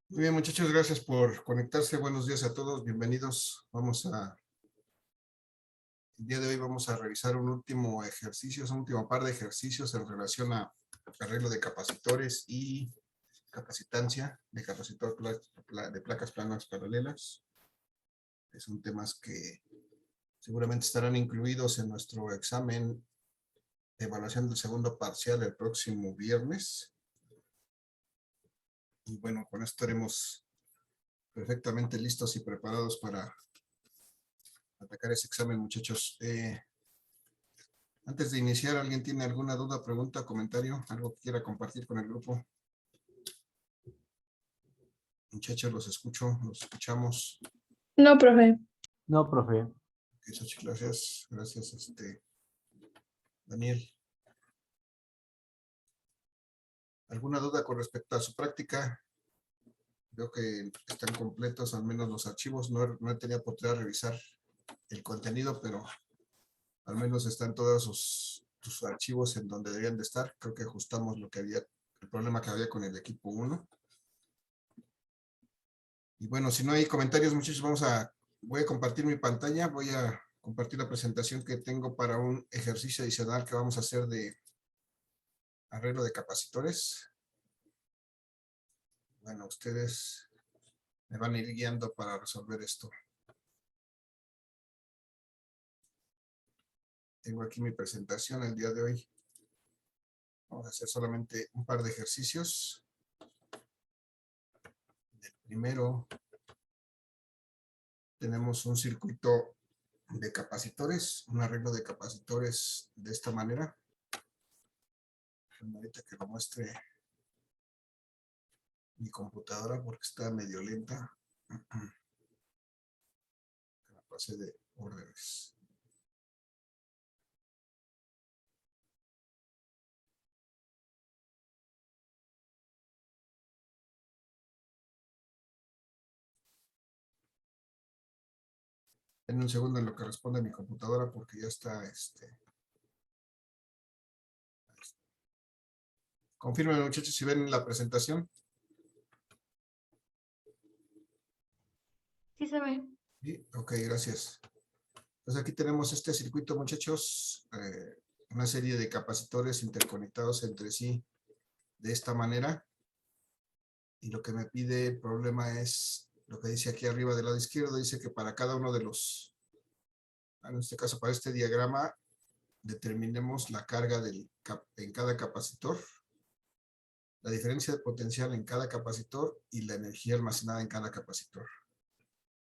Muy bien, muchachos, gracias por conectarse. Buenos días a todos, bienvenidos. El día de hoy vamos a revisar un último ejercicio, un último par de ejercicios en relación a arreglo de capacitores y capacitancia de capacitor de placas planas paralelas. Son temas que seguramente estarán incluidos en nuestro examen de evaluación del segundo parcial el próximo viernes. Y bueno, con esto estaremos perfectamente listos y preparados para atacar ese examen, muchachos. Antes de iniciar, ¿alguien tiene alguna duda, pregunta, comentario? ¿Algo que quiera compartir con el grupo? Muchachos, los escucho, los escuchamos. No, profe. No, profe. Gracias. Gracias, Daniel. ¿Alguna duda con respecto a su práctica? Veo que están completos, al menos los archivos. No he tenido oportunidad de revisar el contenido, pero al menos están todos sus archivos en donde deberían de estar. Creo que ajustamos el problema que había con el equipo 1. Y bueno, si no hay comentarios, muchachos, voy a compartir mi pantalla. Voy a compartir la presentación que tengo para un ejercicio adicional que vamos a hacer de arreglo de capacitores. Bueno, ustedes me van a ir guiando para resolver esto. Tengo aquí mi presentación el día de hoy. Vamos a hacer solamente un par de ejercicios. El primero, tenemos un circuito de capacitores, un arreglo de capacitores de esta manera. Ahorita que lo muestre mi computadora porque está medio lenta. La fase de órdenes. En un segundo en lo que responde mi computadora porque ya está Confirmen, muchachos, si ven la presentación. Sí se ve. Sí, ok, gracias. Pues aquí tenemos este circuito, muchachos, una serie de capacitores interconectados entre sí de esta manera. Y lo que me pide el problema es lo que dice aquí arriba del lado izquierdo, dice que para cada uno de en este caso para este diagrama, determinemos la carga en cada capacitor, la diferencia de potencial en cada capacitor y la energía almacenada en cada capacitor.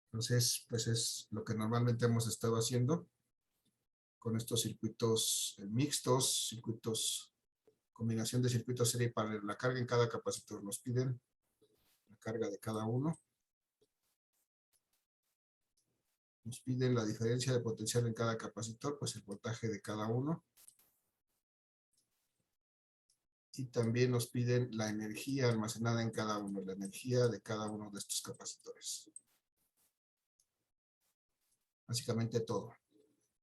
Entonces, pues es lo que normalmente hemos estado haciendo con estos circuitos mixtos, combinación de circuitos serie para la carga en cada capacitor. Nos piden la carga de cada uno. Nos piden la diferencia de potencial en cada capacitor, pues el voltaje de cada uno. Y también nos piden la energía almacenada en cada uno, la energía de cada uno de estos capacitores. Básicamente todo.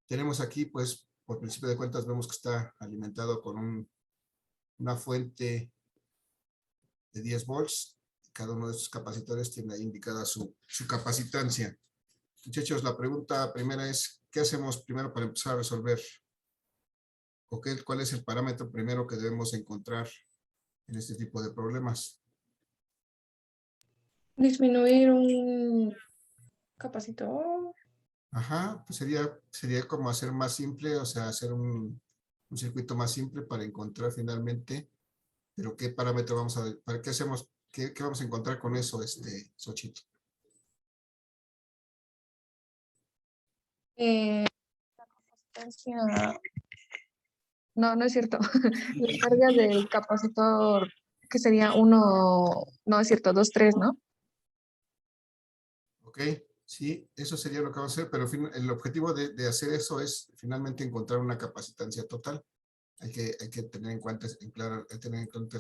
Tenemos aquí, pues, por principio de cuentas, vemos que está alimentado con una fuente de 10 volts. Cada uno de estos capacitores tiene ahí indicada su capacitancia. Muchachos, la pregunta primera es, ¿qué hacemos primero para empezar a resolver? ¿Cuál es el parámetro primero que debemos encontrar en este tipo de problemas? Disminuir un capacitor. Ajá, pues sería como hacer más simple, o sea, hacer un circuito más simple para encontrar finalmente, pero ¿qué parámetro vamos a ver? ¿Para qué hacemos? ¿Qué vamos a encontrar con eso, Xochitl? La capacitancia. No, no es cierto. La carga del capacitor, que sería uno, no es cierto, 2, 3, ¿no? Ok, sí, eso sería lo que vamos a hacer, pero el objetivo de hacer eso es finalmente encontrar una capacitancia total. Hay que tener en cuenta,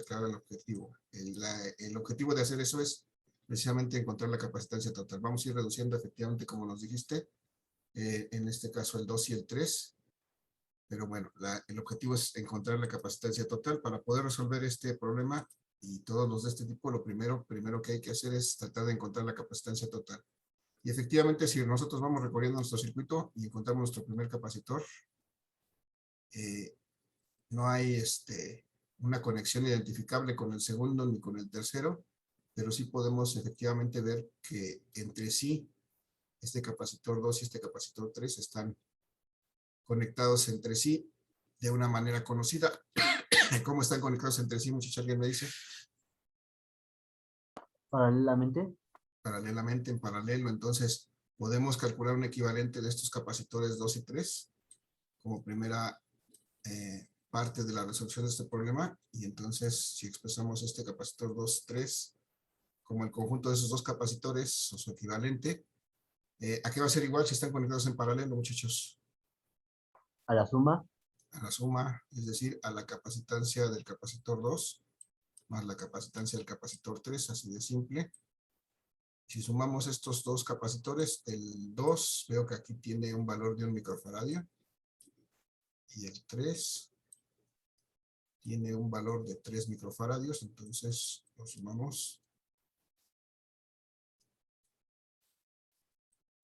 claro el objetivo. El objetivo de hacer eso es precisamente encontrar la capacitancia total. Vamos a ir reduciendo efectivamente, como nos dijiste, en este caso el 2 y el 3. Pero bueno, el objetivo es encontrar la capacitancia total. Para poder resolver este problema, y todos los de este tipo, lo primero que hay que hacer es tratar de encontrar la capacitancia total. Y efectivamente, si nosotros vamos recorriendo nuestro circuito y encontramos nuestro primer capacitor, no hay una conexión identificable con el segundo ni con el tercero, pero sí podemos efectivamente ver que entre sí, este capacitor 2 y este capacitor 3 están conectados entre sí de una manera conocida. ¿Cómo están conectados entre sí, muchachos? ¿Alguien me dice? Paralelamente. Paralelamente, en paralelo. Entonces, podemos calcular un equivalente de estos capacitores 2 y 3 como primera parte de la resolución de este problema. Y entonces, si expresamos este capacitor 2, 3 como el conjunto de esos dos capacitores o su equivalente, ¿a qué va a ser igual si están conectados en paralelo, muchachos? A la suma. A la suma, es decir, a la capacitancia del capacitor 2 más la capacitancia del capacitor 3, así de simple. Si sumamos estos dos capacitores, el 2 veo que aquí tiene un valor de 1 microfaradio y el 3 tiene un valor de 3 microfaradios, entonces lo sumamos.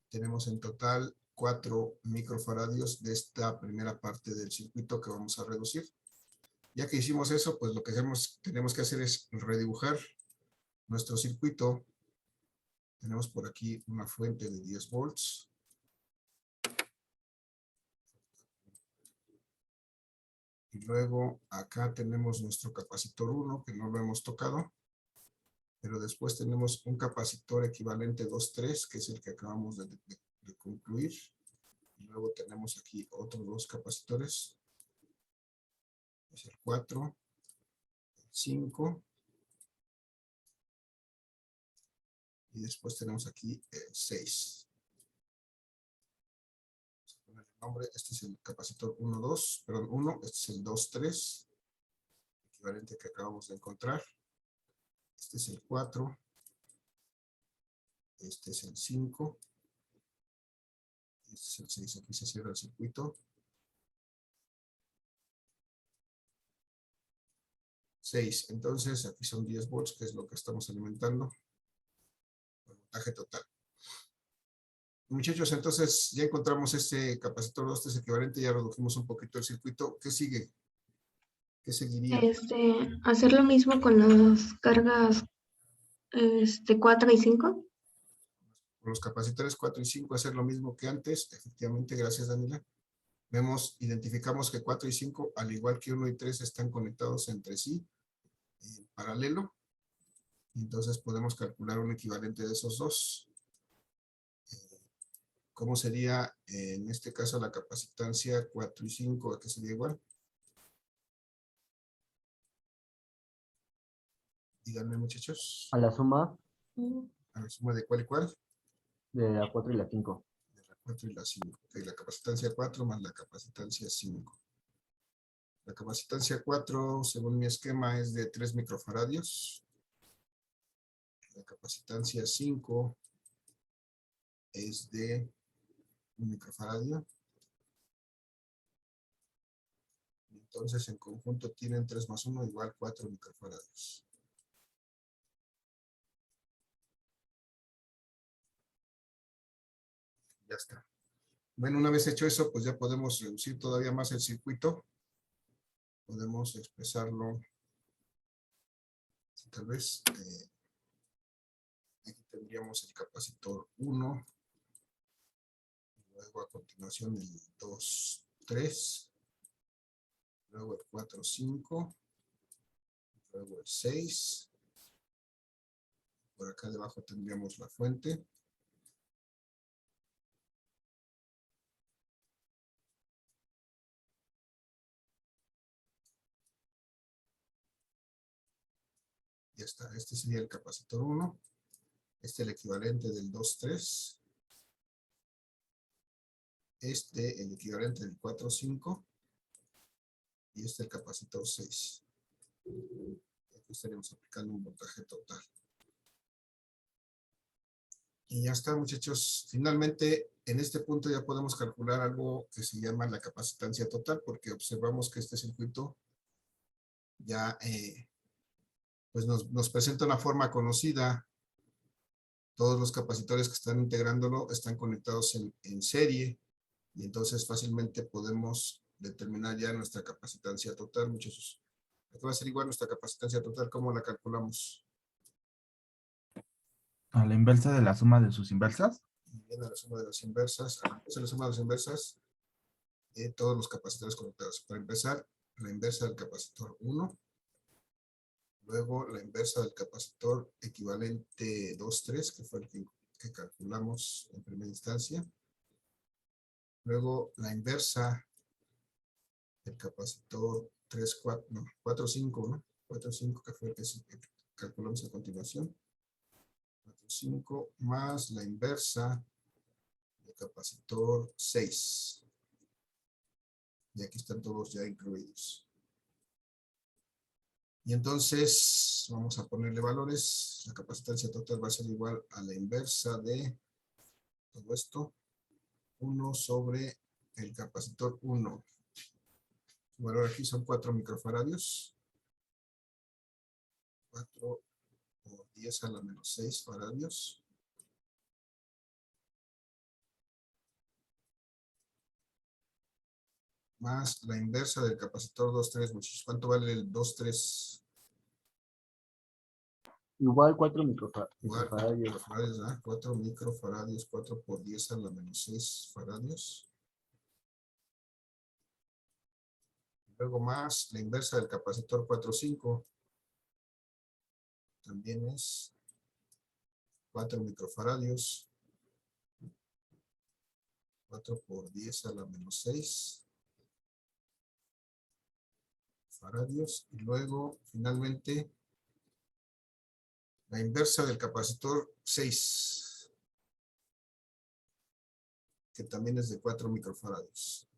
Tenemos en total 4 microfaradios de esta primera parte del circuito que vamos a reducir. Ya que hicimos eso, pues lo que tenemos que hacer es redibujar nuestro circuito. Tenemos por aquí una fuente de 10 volts. Y luego acá tenemos nuestro capacitor 1, que no lo hemos tocado. Pero después tenemos un capacitor equivalente 2,3, que es el que acabamos de concluir. Y luego tenemos aquí otros dos capacitores. Es el 4, el 5. Y después tenemos aquí el 6. Vamos a poner el nombre. Este es el capacitor 1,2, perdón, 1. Este es el 2,3, equivalente que acabamos de encontrar. Este es el 4. Este es el 5. Este es el 6. Aquí se cierra el circuito. 6. Entonces, aquí son 10 volts, que es lo que estamos alimentando. El voltaje total. Muchachos, entonces ya encontramos este capacitor 2, este es equivalente, ya redujimos un poquito el circuito. ¿Qué sigue? ¿Qué seguiría? Hacer lo mismo con las cargas 4 y 5. Con los capacitores 4 y 5 hacer lo mismo que antes. Efectivamente, gracias Daniela. Identificamos que 4 y 5, al igual que 1 y 3, están conectados entre sí en paralelo. Entonces podemos calcular un equivalente de esos dos. ¿Cómo sería en este caso la capacitancia 4 y 5? ¿A qué sería igual? Díganme, muchachos. A la suma. ¿A la suma de cuál y cuál? De la 4 y la 5. De la 4 y la 5. Okay, la capacitancia 4 más la capacitancia 5. La capacitancia 4, según mi esquema, es de 3 microfaradios. La capacitancia 5 es de 1 microfaradio. Entonces, en conjunto tienen 3 más 1 igual 4 microfaradios. Ya está. Bueno, una vez hecho eso, pues ya podemos reducir todavía más el circuito. Podemos expresarlo. Tal vez aquí tendríamos el capacitor 1. Luego a continuación el 2, 3. Luego el 4, 5. Luego el 6. Por acá debajo tendríamos la fuente. Ya está, este sería el capacitor 1. Este el equivalente del 2, 3. Este el equivalente del 4, 5. Y este el capacitor 6. Aquí estaremos aplicando un voltaje total. Y ya está, muchachos. Finalmente, en este punto ya podemos calcular algo que se llama la capacitancia total, porque observamos que este circuito ya pues nos presenta una forma conocida. Todos los capacitores que están integrándolo están conectados en serie y entonces fácilmente podemos determinar ya nuestra capacitancia total, muchachos. Aquí va a ser igual nuestra capacitancia total, ¿cómo la calculamos? A la inversa de la suma de sus inversas. Viene a la suma de las inversas, a la suma de las inversas de todos los capacitores conectados. Para empezar, la inversa del capacitor 1, luego la inversa del capacitor equivalente 2,3, que fue el que calculamos en primera instancia. Luego la inversa del capacitor 4,5, ¿no? 4,5, que fue el que calculamos a continuación. 4,5 más la inversa del capacitor 6. Y aquí están todos ya incluidos. Y entonces vamos a ponerle valores. La capacitancia total va a ser igual a la inversa de todo esto. 1 sobre el capacitor 1. Su valor aquí son 4 microfaradios. 4 por 10 a la menos 6 faradios. Más la inversa del capacitor 2,3, muchachos. ¿Cuánto vale el 2,3? Igual 4 Igual, microfaradios. 4 microfaradios, 4 por 10 a la menos 6 faradios. Luego más la inversa del capacitor 4,5. También es 4 microfaradios. 4 por 10 a la menos 6 faradios. Y luego, finalmente, la inversa del capacitor 6, que también es de 4 microfaradios.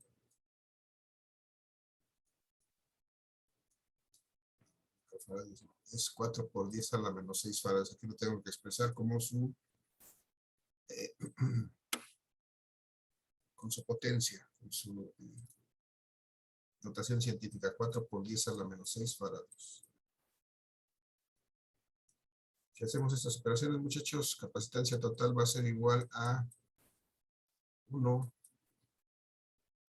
Es 4 por 10 a la menos 6 faradios. Aquí lo tengo que expresar como con su potencia, con su notación científica. 4 por 10 a la menos 6 faradios. Si hacemos estas operaciones, muchachos, capacitancia total va a ser igual a 1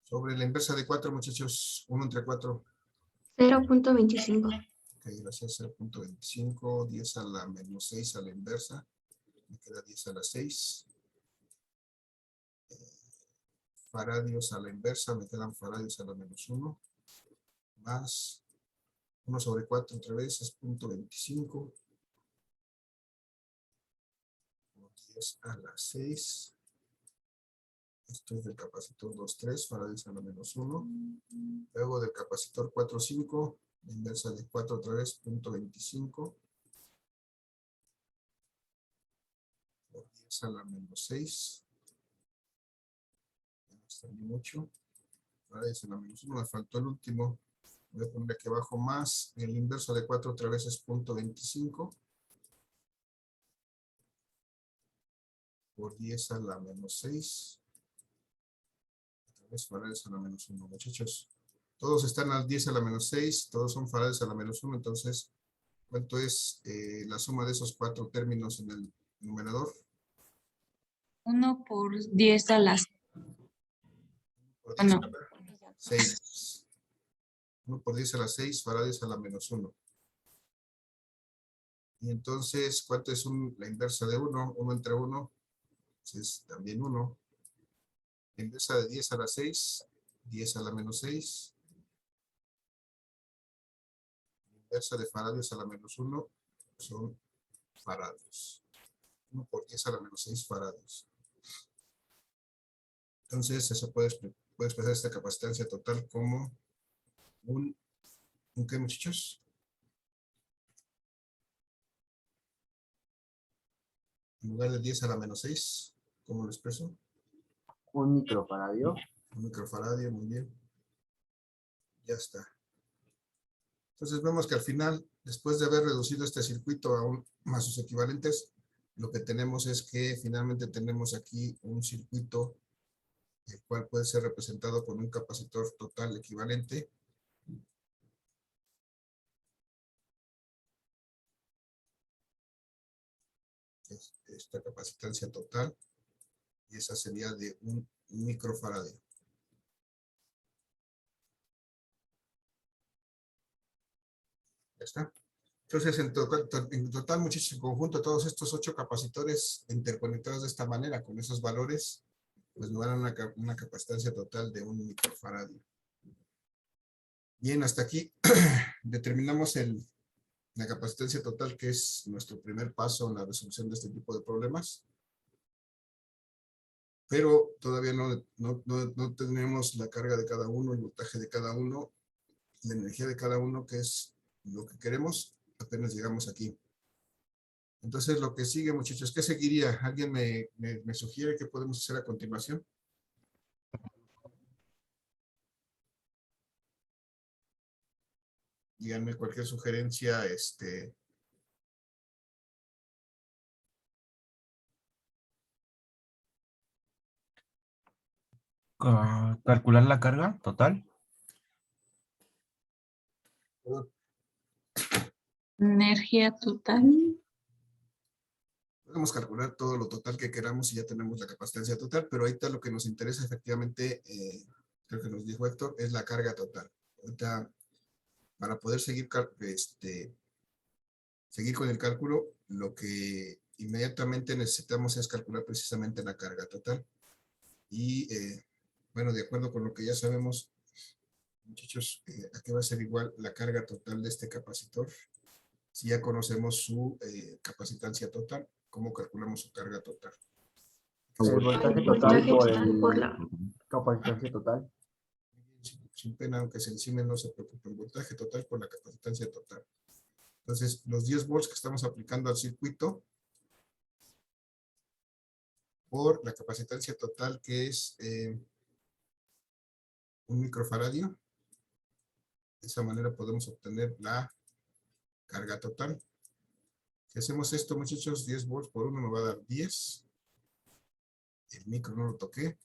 sobre la inversa de 4, muchachos. 1 entre 4. 0.25. Ok, gracias. 0.25. 10 a la menos 6 a la inversa. Me queda 10 a la 6. Faradios a la inversa. Me quedan faradios a la menos 1. Más 1 sobre 4 otra vez es 0.25. 10 a la 6. Esto es del capacitor 2,3, faradios a la menos 1. Luego del capacitor 4,5, la inversa de 4 otra vez, 0.25. Por 10 a la menos 6. No está ni mucho. Faradios a la menos 1, me faltó el último. Voy a poner aquí abajo más. El inverso de 4 otra vez es 0.25. Por 10 a la menos 6. Otra vez faradios a la menos 1. Muchachos, todos están al 10 a la menos 6. Todos son faradios a la menos 1. Entonces, ¿cuánto es la suma de esos 4 términos en el numerador? 1 por 10 a las... Por Ah, no. 6. 1 por 10 a la 6, faradios a la menos 1. Y entonces, ¿cuánto es la inversa de 1? 1 entre 1, pues es también 1. La inversa de 10 a la 6, 10 a la menos 6. La inversa de faradios a la menos 1 son faradios. 1 por 10 a la menos 6 faradios. Entonces, eso puede expresar esta capacitancia total como ¿un qué, muchachos? En lugar de 10 a la menos 6, ¿cómo lo expreso? 1 microfaradio. 1 microfaradio, muy bien. Ya está. Entonces vemos que al final, después de haber reducido este circuito aún más sus equivalentes, lo que tenemos es que finalmente tenemos aquí un circuito el cual puede ser representado con un capacitor total equivalente esta capacitancia total, y esa sería de 1 microfaradio. Ya está. Entonces, en total, muchachos, en conjunto, todos estos 8 capacitores interconectados de esta manera, con esos valores, pues nos dan una capacitancia total de 1 microfaradio. Bien, hasta aquí determinamos la capacitancia total, que es nuestro primer paso en la resolución de este tipo de problemas. Pero todavía no tenemos la carga de cada uno, el voltaje de cada uno, la energía de cada uno, que es lo que queremos, apenas llegamos aquí. Entonces, lo que sigue, muchachos, ¿qué seguiría? ¿Alguien me sugiere qué podemos hacer a continuación? Díganme cualquier sugerencia, Calcular la carga total. Energía total. Podemos calcular todo lo total que queramos y ya tenemos la capacitancia total, pero ahorita lo que nos interesa efectivamente, creo que nos dijo Héctor, es la carga total. Ahorita, para poder seguir con el cálculo, lo que inmediatamente necesitamos es calcular precisamente la carga total. Y bueno, de acuerdo con lo que ya sabemos, muchachos, aquí va a ser igual la carga total de este capacitor. Si ya conocemos su capacitancia total, ¿cómo calculamos su carga total? El voltaje El total voltaje por total por la capacitancia total. Sin pena, aunque se encime, no se preocupe, el voltaje total por la capacitancia total. Entonces, los 10 volts que estamos aplicando al circuito por la capacitancia total, que es 1 microfaradio. De esa manera podemos obtener la carga total. Si hacemos esto, muchachos, 10 volts por 1 me va a dar 10. El micro no lo toqué.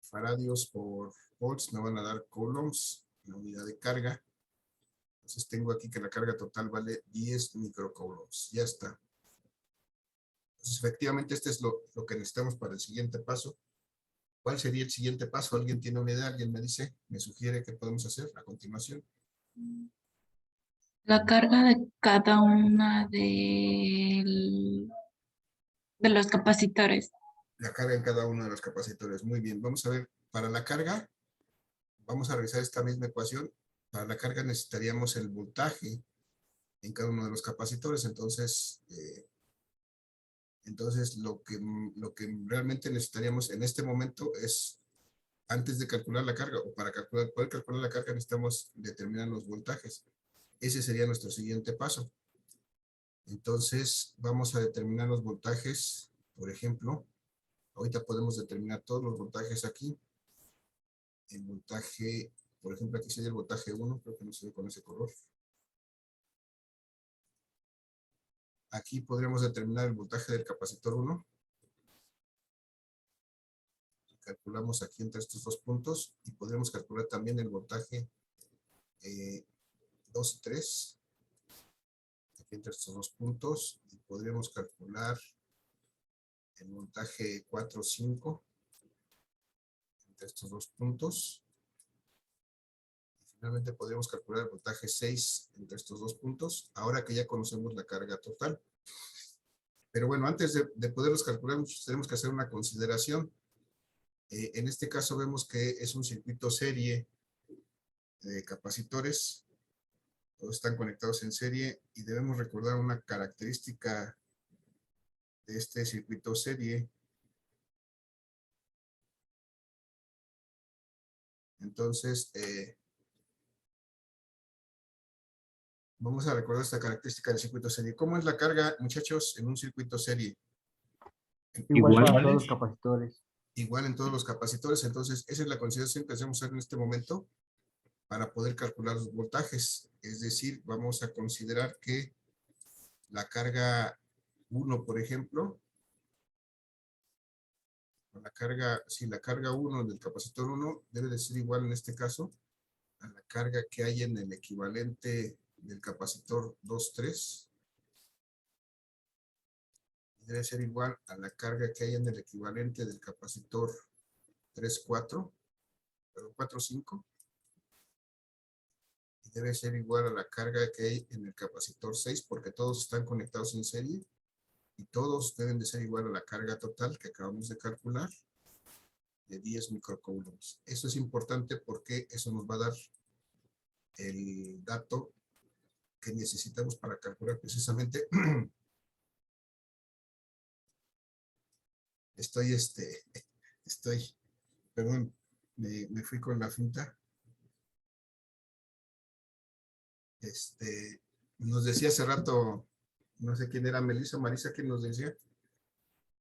Faradios por volts me van a dar coulombs, la unidad de carga. Entonces tengo aquí que la carga total vale 10 microcoulombs. Ya está. Entonces efectivamente este es lo que necesitamos para el siguiente paso. ¿Cuál sería el siguiente paso? ¿Alguien tiene una idea? ¿Alguien me dice? ¿Me sugiere qué podemos hacer a continuación? La carga de cada una de los capacitores. La carga en cada uno de los capacitores. Muy bien. Vamos a ver. Para la carga, vamos a realizar esta misma ecuación. Para la carga necesitaríamos el voltaje en cada uno de los capacitores. Entonces lo que realmente necesitaríamos en este momento es, antes de calcular la carga, o para poder calcular la carga, necesitamos determinar los voltajes. Ese sería nuestro siguiente paso. Entonces, vamos a determinar los voltajes. Por ejemplo, ahorita podemos determinar todos los voltajes aquí. El voltaje, por ejemplo, aquí sería el voltaje 1, creo que no se ve con ese color. Aquí podríamos determinar el voltaje del capacitor 1. Calculamos aquí entre estos dos puntos y podremos calcular también el voltaje 2 y 3. Aquí entre estos dos puntos, y podríamos calcular el voltaje 4, 5 entre estos dos puntos. Y finalmente podríamos calcular el voltaje 6 entre estos dos puntos, ahora que ya conocemos la carga total. Pero bueno, antes de poderlos calcular, tenemos que hacer una consideración. En este caso vemos que es un circuito serie de capacitores. Todos están conectados en serie y debemos recordar una característica de este circuito serie. Entonces, vamos a recordar esta característica del circuito serie. ¿Cómo es la carga, muchachos, en un circuito serie? Igual para todos los capacitores. Igual en todos los capacitores. Entonces, esa es la consideración que hacemos en este momento para poder calcular los voltajes. Es decir, vamos a considerar que la carga 1, por ejemplo, la carga 1 del capacitor 1 debe de ser igual en este caso a la carga que hay en el equivalente del capacitor 2, 3. debe ser igual a la carga que hay en el equivalente del capacitor 3,4, perdón, 4,5. Y debe ser igual a la carga que hay en el capacitor 6, porque todos están conectados en serie. Y todos deben de ser igual a la carga total que acabamos de calcular, de 10 microcoulombs. Eso es importante porque eso nos va a dar el dato que necesitamos para calcular precisamente. Perdón, me fui con la finta. Nos decía hace rato, no sé quién era, Melissa, Marisa, quien nos decía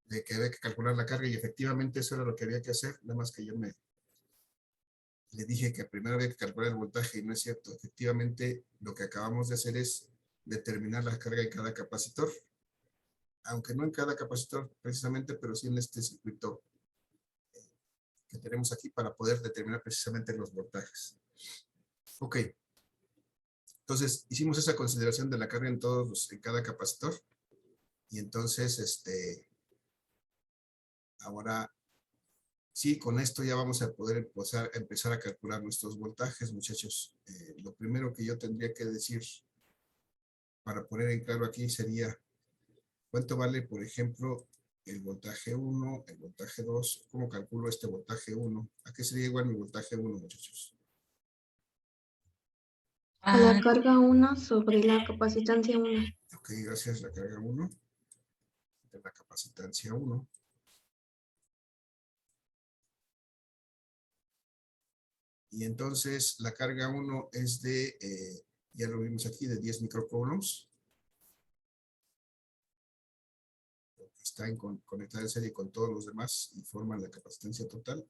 de que había que calcular la carga, y efectivamente eso era lo que había que hacer, nada más que yo le dije que primero había que calcular el voltaje, y no es cierto. Efectivamente, lo que acabamos de hacer es determinar la carga en cada capacitor, aunque no en cada capacitor precisamente, pero sí en este circuito que tenemos aquí para poder determinar precisamente los voltajes. Ok. Entonces, hicimos esa consideración de la carga en cada capacitor, y entonces, ahora sí, con esto ya vamos a poder empezar a calcular nuestros voltajes, muchachos. Lo primero que yo tendría que decir para poner en claro aquí sería cuánto vale, por ejemplo, el voltaje 1, el voltaje 2. ¿Cómo calculo este voltaje 1? ¿A qué sería igual mi voltaje 1, muchachos? A la carga 1 sobre la capacitancia 1. Ok, gracias. La carga 1 de la capacitancia 1. Y entonces la carga 1 es de, ya lo vimos aquí, de 10 microcoulombs. Está conectada en serie con todos los demás y forman la capacitancia total.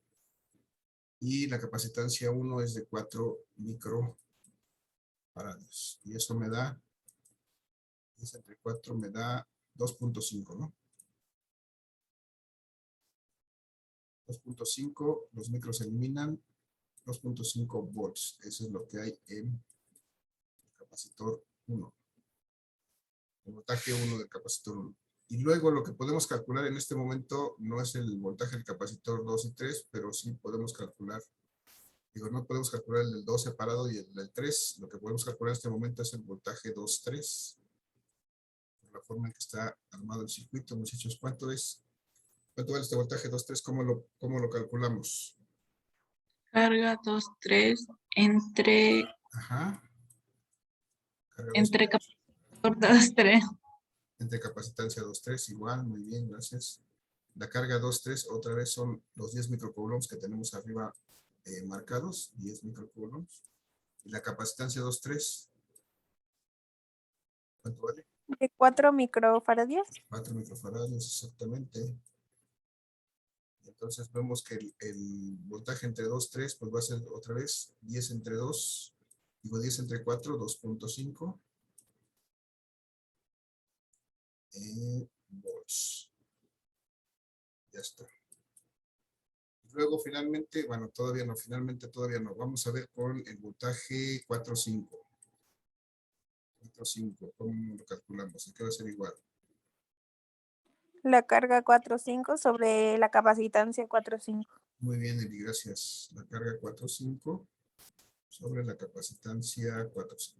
Y la capacitancia 1 es de 4 microfarads. Y eso me da, 10 entre 4 me da 2.5, ¿no? 2.5, los micros se eliminan, 2.5 volts. Eso es lo que hay en el capacitor 1. El voltaje 1 del capacitor 1. Y luego lo que podemos calcular en este momento no es el voltaje del capacitor 2 y 3, pero sí podemos calcular, no podemos calcular el del 2 separado y el del 3. Lo que podemos calcular en este momento es el voltaje 2,3. Por la forma en que está armado el circuito, muchachos. ¿Cuánto es? ¿Cuánto vale este voltaje 2,3? ¿Cómo lo calculamos? Carga 2,3 entre, Ajá. Carga entre 2,3. capacitor 2,3. Entre capacitancia 2,3, igual, muy bien, gracias. La carga 2,3 otra vez son los 10 microcoulombs que tenemos arriba marcados, 10 microcoulombs. Y la capacitancia 2,3, ¿cuánto vale? De 4 microfaradios. 4 microfaradios, exactamente. Entonces vemos que el voltaje entre 2,3 pues va a ser otra vez 10 entre 2, digo 10 entre 4, 2.5 volts. Ya está. Luego finalmente, bueno, todavía no, vamos a ver con el voltaje 4,5. 4,5, ¿cómo lo calculamos? ¿A qué va a ser igual? La carga 4,5 sobre la capacitancia 4,5. Muy bien, Eli, gracias. La carga 4,5 sobre la capacitancia 4,5.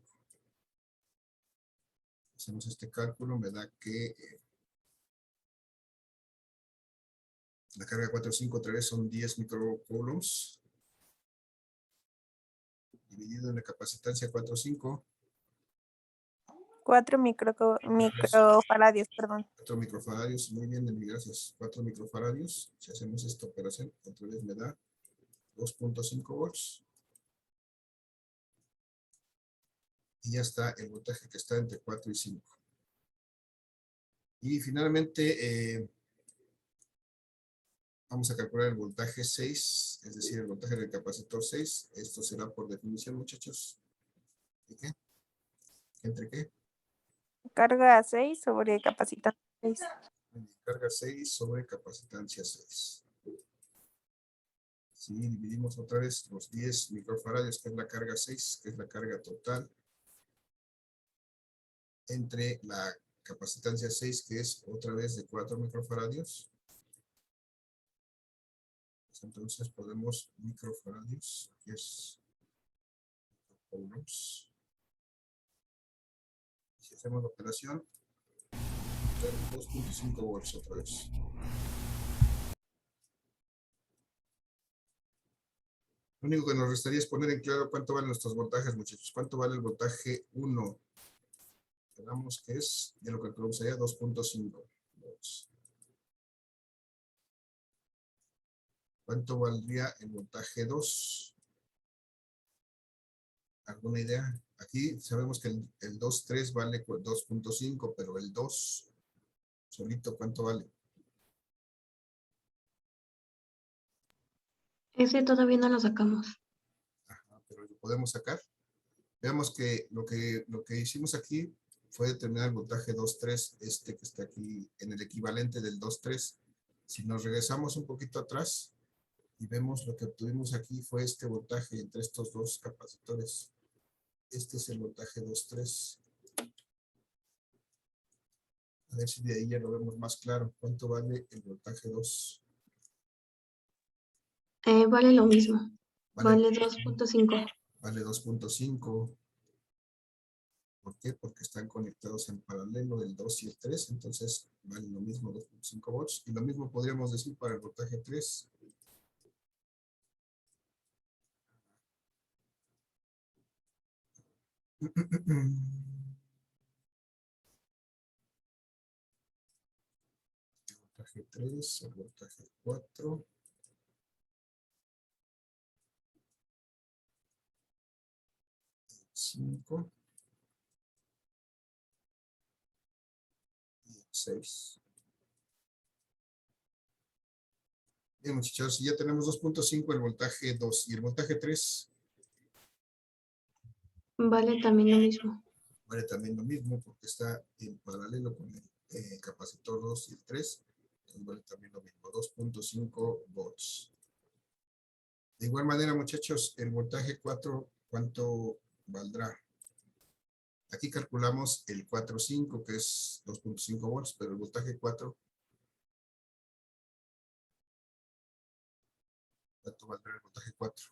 Hacemos este cálculo, me da que la carga 4,5 otra vez son 10 microcoulombs dividido en la capacitancia 4,5. 4 microfaradios, perdón. 4 microfaradios, muy bien, Eli, gracias. 4 microfaradios, si hacemos esta operación, otra vez me da 2.5 volts. Y ya está el voltaje que está entre 4 y 5. Y finalmente vamos a calcular el voltaje 6, es decir, el voltaje del capacitor 6. Esto será por definición, muchachos. ¿De qué? ¿Entre qué? Carga 6 sobre capacitancia 6. Carga 6 sobre capacitancia 6. Si dividimos otra vez los 10 microfaradios, que es la carga 6, que es la carga total, entre la capacitancia 6, que es otra vez de 4 microfaradios. Pues entonces podemos microfaradios, que es coulombs. Si hacemos la operación, 2.5 volts otra vez. Lo único que nos restaría es poner en claro cuánto valen nuestros voltajes, muchachos. ¿Cuánto vale el voltaje 1? Esperamos que es, ya lo calculamos allá, 2.5 volts. ¿Cuánto valdría el voltaje 2? ¿Alguna idea? Aquí sabemos que el 2.3 vale 2.5, pero el 2 solito, ¿cuánto vale? Ese todavía no lo sacamos. Ajá, pero lo podemos sacar. Veamos que lo que hicimos aquí fue determinar el voltaje 2.3, este que está aquí en el equivalente del 2.3. Si nos regresamos un poquito atrás y vemos lo que obtuvimos aquí fue este voltaje entre estos dos capacitores. Este es el voltaje 2.3. A ver si de ahí ya lo vemos más claro. ¿Cuánto vale el voltaje 2? Vale lo mismo. Vale Vale 2.5. Vale 2.5. ¿Por qué? Porque están conectados en paralelo el 2 y el 3, entonces vale lo mismo 2.5 volts. Y lo mismo podríamos decir para el voltaje 3. El voltaje 3, el voltaje 4. El 5. Y el 6. Bien, muchachos, ya tenemos 2.5 el voltaje 2 y el voltaje 3 Vale también lo mismo. vale también lo mismo porque está en paralelo con el capacitor 2 y el 3. Entonces vale también lo mismo, 2.5 volts. De igual manera, muchachos, el voltaje 4, ¿cuánto valdrá? Aquí calculamos el 4.5, que es 2.5 volts, pero el voltaje 4, ¿cuánto valdrá el voltaje 4?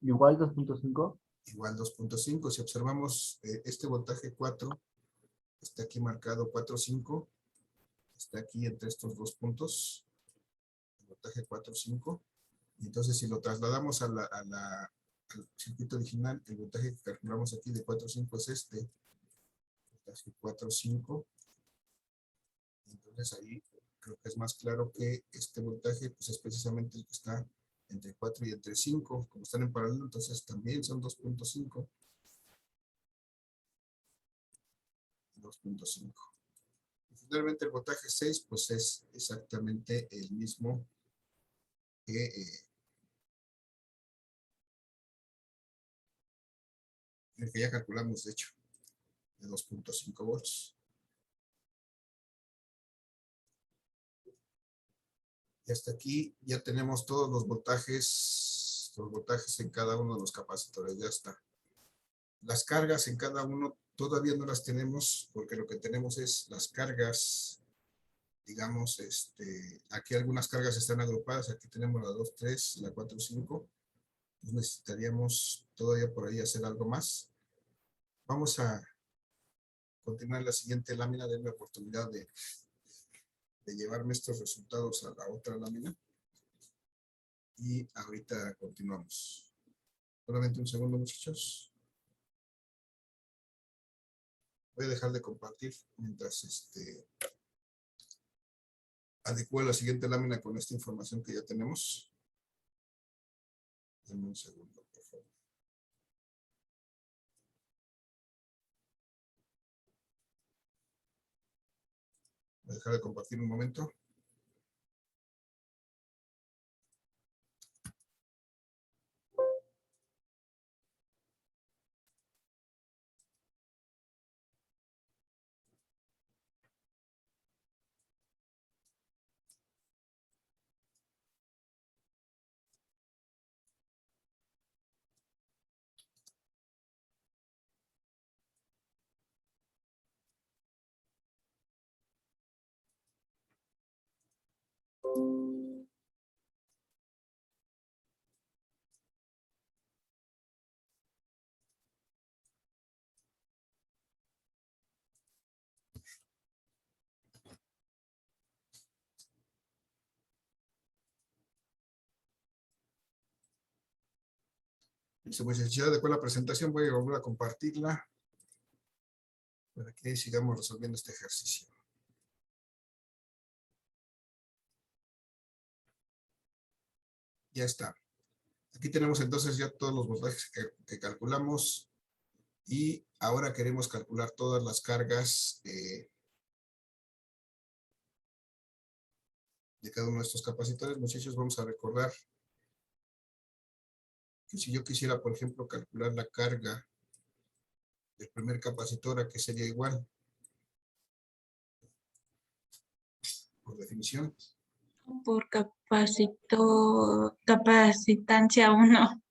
Igual 2.5. Igual 2.5. Si observamos este voltaje 4, está aquí marcado 4.5, está aquí entre estos dos puntos, el voltaje 4.5. Y entonces si lo trasladamos al circuito original, el voltaje que calculamos aquí de 4.5 es este, voltaje 4.5. Entonces ahí creo que es más claro que este voltaje pues es precisamente el que está entre 4 y entre 5. Como están en paralelo, entonces también son 2.5. 2.5. Finalmente el voltaje 6 pues es exactamente el mismo que el que ya calculamos, de hecho, de 2.5 volts. Y hasta aquí ya tenemos todos los voltajes en cada uno de los capacitores, ya está. Las cargas en cada uno todavía no las tenemos, porque lo que tenemos es las cargas, digamos, aquí algunas cargas están agrupadas, aquí tenemos la 2, 3, la 4, 5. Entonces necesitaríamos todavía por ahí hacer algo más. Vamos a continuar la siguiente lámina, denme la oportunidad de llevarme estos resultados a la otra lámina. Y ahorita continuamos. Solamente un segundo, muchachos. Voy a dejar de compartir mientras adecuo la siguiente lámina con esta información que ya tenemos. Denme un segundo, por favor. Voy a dejar de compartir un momento. Si ya adecuada la presentación, voy a volver a compartirla para que sigamos resolviendo este ejercicio. Ya está. Aquí tenemos entonces ya todos los voltajes que calculamos y ahora queremos calcular todas las cargas de cada uno de estos capacitores. Muchachos, vamos a recordar que si yo quisiera, por ejemplo, calcular la carga del primer capacitor, ¿a qué sería igual? Por definición. Por capacitancia 1.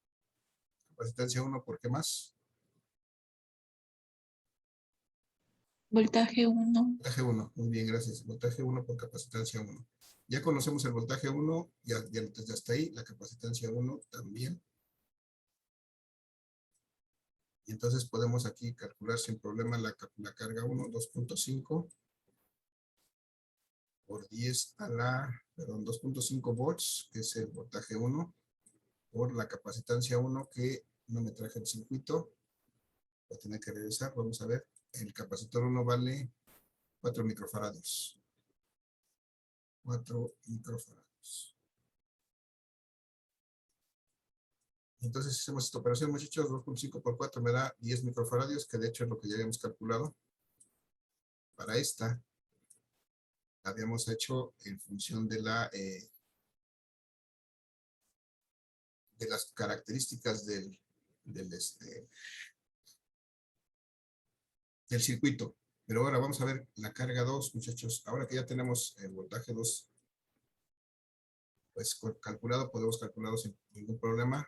Capacitancia 1, ¿por qué más? Voltaje 1. Voltaje 1, muy bien, gracias. Voltaje 1 por capacitancia 1. Ya conocemos el voltaje 1, ya desde hasta ahí, la capacitancia 1 también. Y entonces podemos aquí calcular sin problema la carga 1, 2.5 por 10 a la, perdón, 2.5 volts, que es el voltaje 1, por la capacitancia 1, que no me traje el circuito. Voy a tener que regresar, vamos a ver. El capacitor 1 vale 4 microfaradios. 4 microfaradios. Entonces hacemos esta operación, muchachos, 2.5 por 4 me da 10 microfaradios, que de hecho es lo que ya habíamos calculado. Para esta, habíamos hecho en función de las características del circuito. Pero ahora vamos a ver la carga 2, muchachos. Ahora que ya tenemos el voltaje 2, pues calculado, podemos calcularlo sin ningún problema.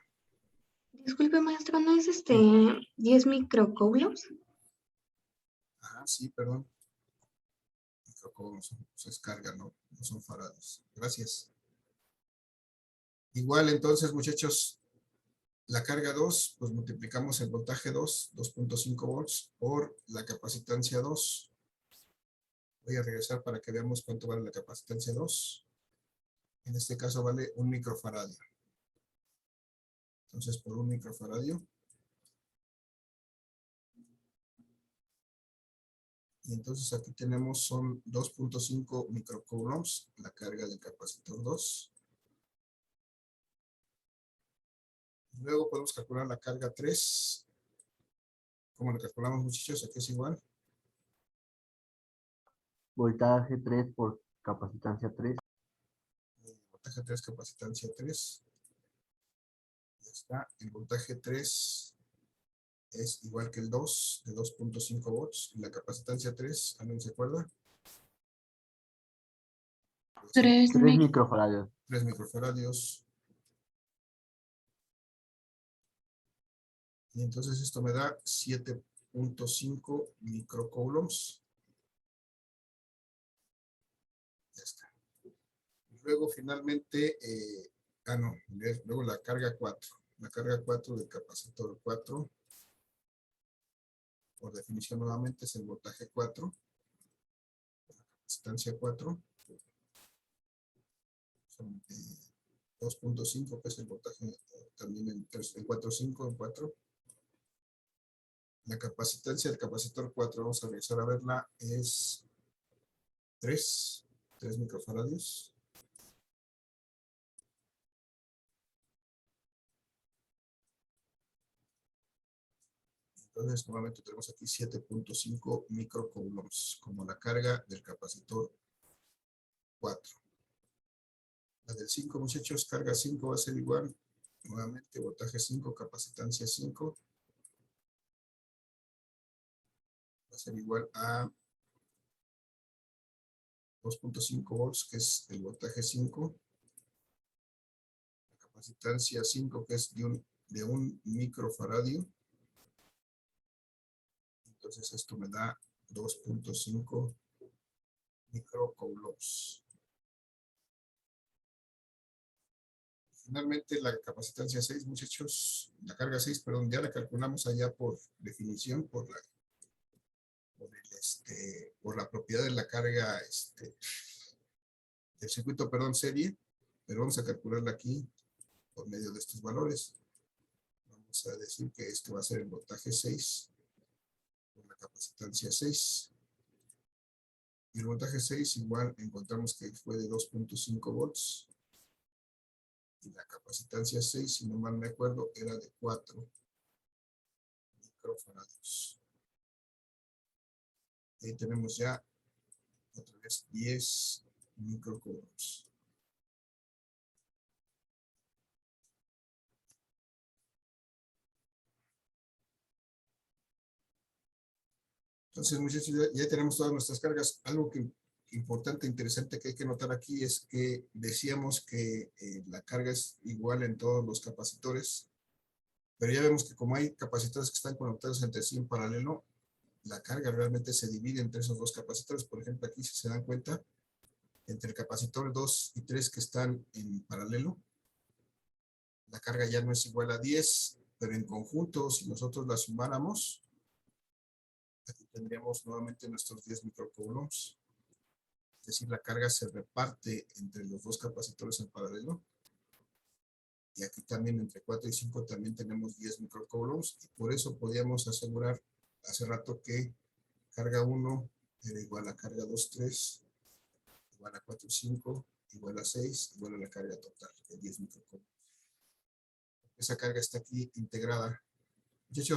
Disculpe, maestro, ¿no es 10 microcoulombs? Ah, sí, perdón. No es carga, no son farados. Gracias. Igual entonces, muchachos, la carga 2, pues multiplicamos el voltaje 2, 2.5 volts, por la capacitancia 2. Voy a regresar para que veamos cuánto vale la capacitancia 2. En este caso vale 1 microfaradio. Entonces, por 1 microfaradio. Y entonces aquí tenemos, son 2.5 microcoulombs, la carga del capacitor 2. Luego podemos calcular la carga 3. ¿Cómo la calculamos, muchachos? Aquí es igual. Voltaje 3 por capacitancia 3. Voltaje 3, capacitancia 3. Ya está. El voltaje 3 es igual que el 2, de 2.5 volts. Y la capacitancia 3, ¿alguien se acuerda? 3 3 microfaradios. 3 microfaradios. Y entonces esto me da 7.5 microcoulombs. Ya está. Luego finalmente, luego la carga 4. La carga 4 del capacitor 4. Por definición nuevamente es el voltaje 4. La capacitancia 4. Son 2.5, que es el voltaje también en 4.5 en 4. La capacitancia del capacitor 4, vamos a regresar a verla, es 3 microfaradios. Entonces, nuevamente tenemos aquí 7.5 microcoulombs como la carga del capacitor 4. La del 5, muchachos, carga 5 va a ser igual. Nuevamente, voltaje 5, capacitancia 5. Va a ser igual a 2.5 volts, que es el voltaje 5. La capacitancia 5, que es de un microfaradio. Entonces esto me da 2.5 microcoulombs. Finalmente, la capacitancia 6, muchachos, la carga 6, perdón, ya la calculamos allá por definición, por la propiedad de la carga del circuito, perdón, serie, pero vamos a calcularla aquí por medio de estos valores. Vamos a decir que esto va a ser el voltaje 6 por la capacitancia 6. Y el voltaje 6 igual encontramos que fue de 2.5 volts. Y la capacitancia 6, si no mal me acuerdo, era de 4 microfarados. Ahí tenemos ya otra vez 10 microcoulombs. Entonces, muchachos, ya tenemos todas nuestras cargas. Algo que importante, interesante que hay que notar aquí es que decíamos que la carga es igual en todos los capacitores, pero ya vemos que como hay capacitores que están conectados entre sí en paralelo, la carga realmente se divide entre esos dos capacitores. Por ejemplo, aquí si se dan cuenta, entre el capacitor 2 y 3 que están en paralelo, la carga ya no es igual a 10, pero en conjunto, si nosotros la sumáramos, aquí tendríamos nuevamente nuestros 10 microcoulombs. Es decir, la carga se reparte entre los dos capacitores en paralelo. Y aquí también entre 4 y 5 también tenemos 10 microcoulombs. Y por eso podíamos asegurar hace rato que carga 1 era igual a carga 2, 3, igual a 4, 5, igual a 6, igual a la carga total de 10 microcoulombs. Esa carga está aquí integrada. Muchachos,